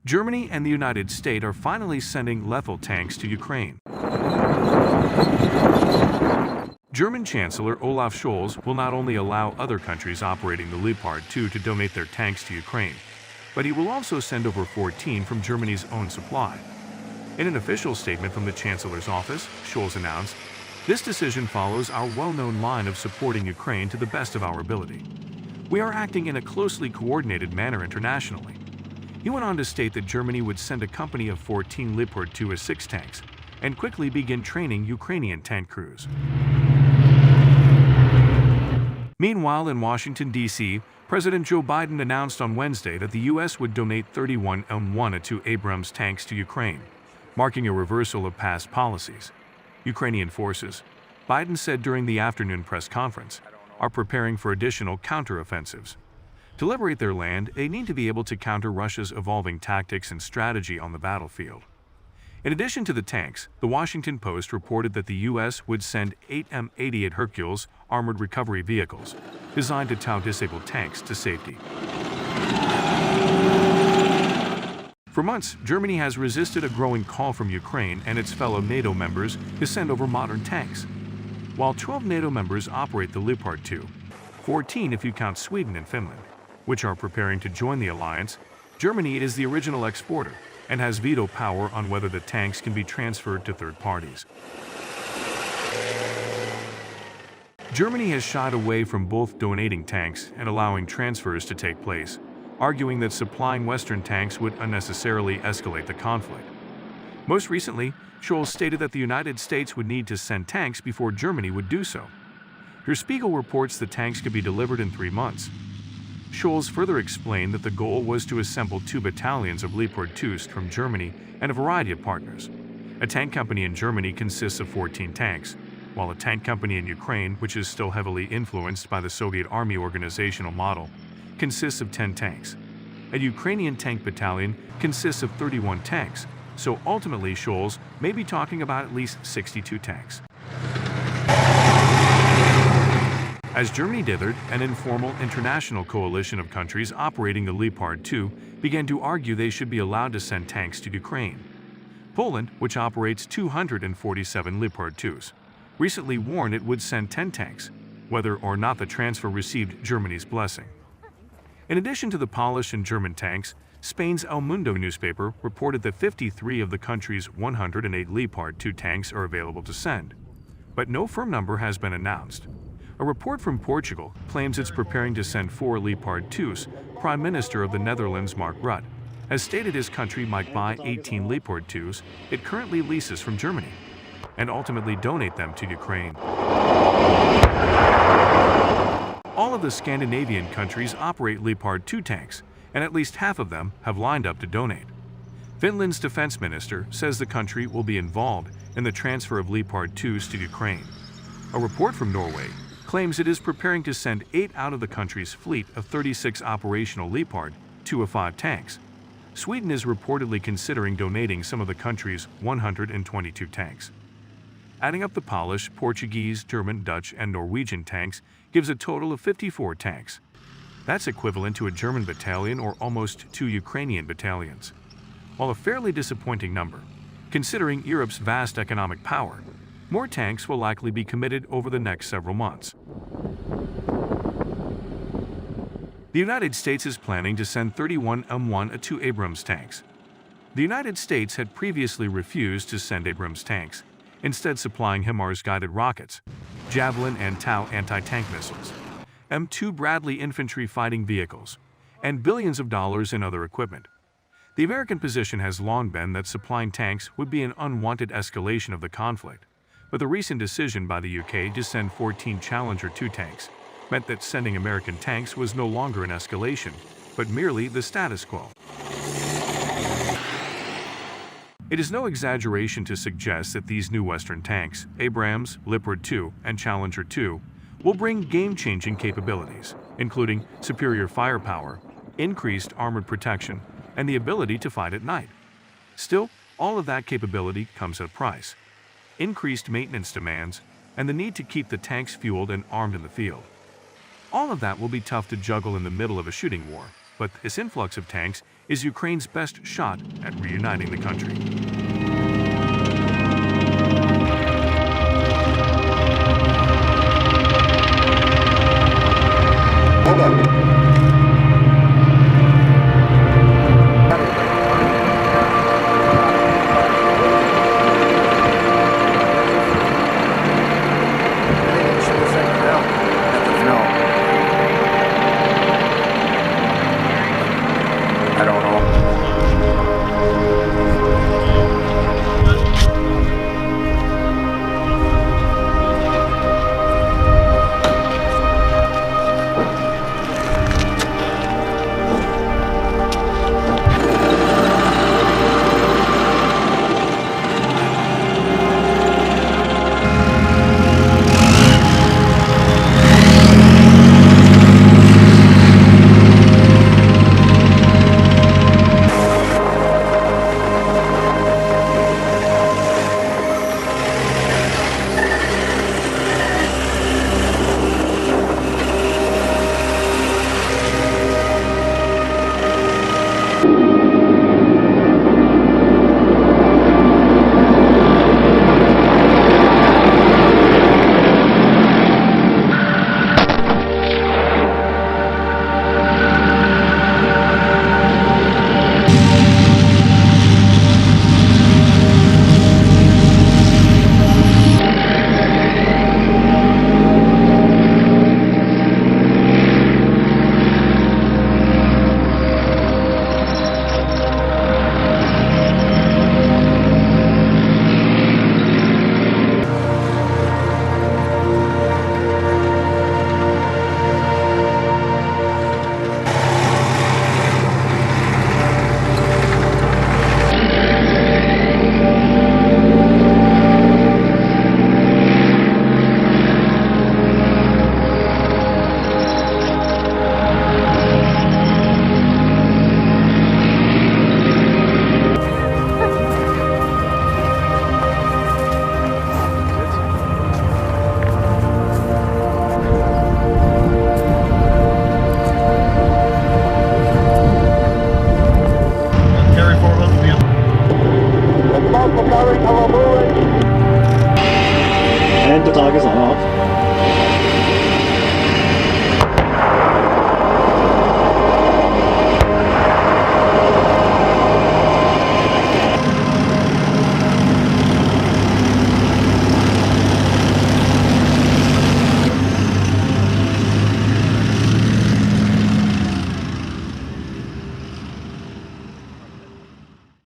Germany and the United States are finally sending lethal tanks to Ukraine. German Chancellor Olaf Scholz will not only allow other countries operating the Leopard 2 to donate their tanks to Ukraine, but he will also send over 14 from Germany's own supply. In an official statement from the Chancellor's office, Scholz announced, "This decision follows our well-known line of supporting Ukraine to the best of our ability. We are acting in a closely coordinated manner internationally." He went on to state that Germany would send a company of 14 Leopard 2A6 tanks and quickly begin training Ukrainian tank crews. Meanwhile, in Washington, D.C., President Joe Biden announced on Wednesday that the U.S. would donate 31 Panzer Abrams tanks to Ukraine, marking a reversal of past policies. Ukrainian forces, Biden said during the afternoon press conference, are preparing for additional counteroffensives. To liberate their land, they need to be able to counter Russia's evolving tactics and strategy on the battlefield. In addition to the tanks, the Washington Post reported that the U.S. would send 8 M88 Hercules armored recovery vehicles, designed to tow disabled tanks to safety. For months, Germany has resisted a growing call from Ukraine and its fellow NATO members to send over modern tanks. While 12 NATO members operate the Leopard 2, 14 if you count Sweden and Finland, which are preparing to join the alliance, Germany is the original exporter and has veto power on whether the tanks can be transferred to third parties. Germany has shied away from both donating tanks and allowing transfers to take place, arguing that supplying Western tanks would unnecessarily escalate the conflict. Most recently, Scholz stated that the United States would need to send tanks before Germany would do so. Der Spiegel reports the tanks could be delivered in 3 months. Scholz further explained that the goal was to assemble 2 battalions of Leopard 2s from Germany and a variety of partners. A tank company in Germany consists of 14 tanks, while a tank company in Ukraine, which is still heavily influenced by the Soviet Army organizational model, consists of 10 tanks. A Ukrainian tank battalion consists of 31 tanks, so ultimately Scholz may be talking about at least 62 tanks. As Germany dithered, an informal international coalition of countries operating the Leopard 2 began to argue they should be allowed to send tanks to Ukraine. Poland, which operates 247 Leopard 2s, recently warned it would send 10 tanks, whether or not the transfer received Germany's blessing. In addition to the Polish and German tanks, Spain's El Mundo newspaper reported that 53 of the country's 108 Leopard 2 tanks are available to send, but no firm number has been announced. A report from Portugal claims it's preparing to send 4 Leopard 2s. Prime Minister of the Netherlands, Mark Rutte, has stated his country might buy 18 Leopard 2s it currently leases from Germany and ultimately donate them to Ukraine. All of the Scandinavian countries operate Leopard 2 tanks, and at least half of them have lined up to donate. Finland's defense minister says the country will be involved in the transfer of Leopard 2s to Ukraine. A report from Norway claims it is preparing to send 8 out of the country's fleet of 36 operational Leopard 2A5 tanks. Sweden is reportedly considering donating some of the country's 122 tanks. Adding up the Polish, Portuguese, German, Dutch, and Norwegian tanks gives a total of 54 tanks. That's equivalent to a German battalion or almost 2 Ukrainian battalions. While a fairly disappointing number, considering Europe's vast economic power, more tanks will likely be committed over the next several months. The United States is planning to send 31 M1A2 Abrams tanks. The United States had previously refused to send Abrams tanks, instead supplying HIMARS guided rockets, Javelin and TOW anti-tank missiles, M2 Bradley infantry fighting vehicles, and billions of dollars in other equipment. The American position has long been that supplying tanks would be an unwanted escalation of the conflict, but the recent decision by the UK to send 14 Challenger 2 tanks meant that sending American tanks was no longer an escalation, but merely the status quo. It is no exaggeration to suggest that these new Western tanks, Abrams, Leopard 2, and Challenger 2, will bring game-changing capabilities, including superior firepower, increased armored protection, and the ability to fight at night. Still, all of that capability comes at a price: increased maintenance demands, and the need to keep the tanks fueled and armed in the field. All of that will be tough to juggle in the middle of a shooting war, but this influx of tanks is Ukraine's best shot at reuniting the country. And the dog is off.